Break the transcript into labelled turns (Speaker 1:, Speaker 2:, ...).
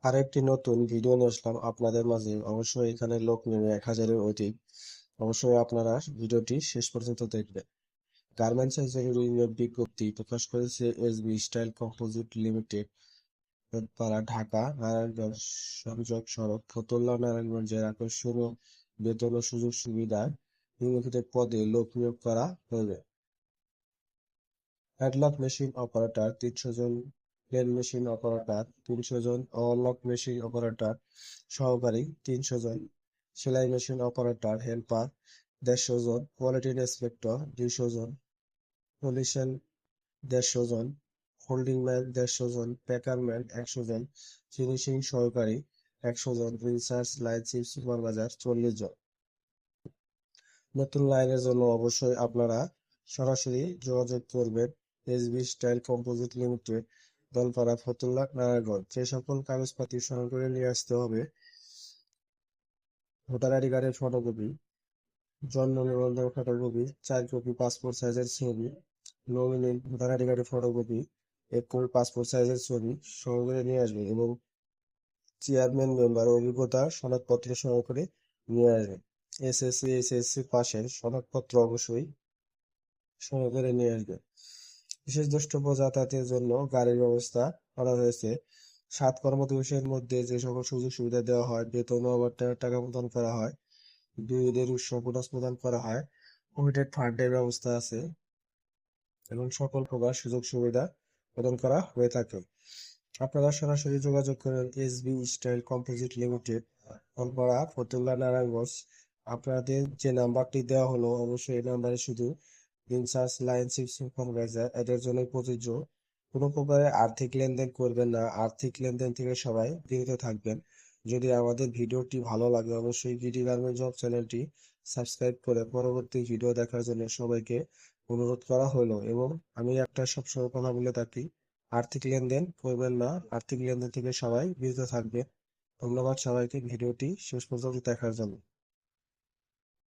Speaker 1: আরেকটি নতুন ভিডিও নিয়ে আসলাম আপনাদের মাঝে। অবশ্যই এখানে লোক নেমে 1000-এর অধিক। অবশ্যই আপনারা ভিডিওটি শেষ পর্যন্ত দেখবেন। গার্মেন্টসের জরুরি নিয়োগ বিজ্ঞপ্তি প্রকাশ করেছে এসবি স্টাইল কম্পোজিট লিমিটেড, পাড়া, ঢাকা। নারায়ণগঞ্জ সংযোগ সড়ক ফতুল্লা নারায়ণগঞ্জের আকর্ষণীয় বেতন ও সুযোগ সুবিধা নিম্নলিখিত পদে লোক নিয়োগ করা হবে। হ্যাডলক মেশিন অপারেটর 300 জন, প্লেন মেশিন অপারেটর 300 জন, ওভারলক মেশিন অপারেটর সহকারী 300 জন, সেলাই মেশিন অপারেটর হেল্পার 150 জন, কোয়ালিটি ইন্সপেক্টর 200 জন, পলিশন 150 জন, হোল্ডিং ম্যান 150 জন, প্যাকার ম্যান 100 জন, ফিনিশিং সহকারী 100 জন, রিসার্চ লাইন চিফ সুপারভাইজার 40 জন। নতুন লাইনের জন্য অবশ্যই আপনারা সরাসরি যোগাযোগ করবেন SB Style Composite Limited, Dalpara, Fatullah, Narayanganj. যে সকল কাগজপাতি সংগ্রহ করে নিয়ে আসতে হবে: ভোটার আইডি কার্ডের ফটোকপি, জন্ম নিবন্ধন ফটোকপি, 4 কপি পাসপোর্ট সাইজের ছবি, নমিনি ভোটার আইডি কার্ডের ফটোকপি, 1 কপি পাসপোর্ট সাইজের ছবি সংগ্রহ করে নিয়ে আসবেন এবং চেয়ারম্যান মেম্বার অভিজ্ঞতা সনদপত্র সংগ্রহ করে নিয়ে আসবেন। এসএসসি এইচএসসি পাশের সনদপত্র অবশ্যই সংগ্রহ করে নিয়ে আসবেন। বিশেষ দ্রষ্টব্য যাতায়াতের জন্য গাড়ির ব্যবস্থা করা হয়েছে। 7 কর্মদিবসের মধ্যে যে সকল সুযোগ সুবিধা দেওয়া হয়, বেতন ও ওভারটাইমের টাকা প্রদান করা হয়, 2 ঈদের উৎসব বোনাস প্রদান করা হয়, প্রভিডেন্ট ফান্ডের ব্যবস্থা আছে এবং সকল প্রকার সুযোগ সুবিধা প্রদান করা হয়ে থাকে। আপনারা সরাসরি যোগাযোগ করেন SB Style Composite Limited, Falpara, Fatullah, Narayanganj. আপনাদের যে নাম্বারটি দেওয়া হলো অবশ্যই এই নাম্বারে শুধু ইনচার্জ লাইন চিফ সুপারভাইজার এদের জন্যই প্রযোজ্য। কোনো প্রকারের আর্থিক লেনদেন করবেন না। আর্থিক লেনদেন থেকে সবাই বিরত থাকবেন। যদি আমাদের ভিডিওটি ভালো লাগে অবশ্যই বিডি গার্মেন্ট জব চ্যানেলটি সাবস্ক্রাইব করে পরবর্তী ভিডিও দেখার জন্য সবাইকে অনুরোধ করা হলো। এবং আমি একটা সবসময় কথা বলে থাকি, আর্থিক লেনদেন করবেন না। আর্থিক লেনদেন থেকে সবাই বিরত থাকবেন। ধন্যবাদ সবাইকে ভিডিওটি শেষ পর্যন্ত দেখার জন্য।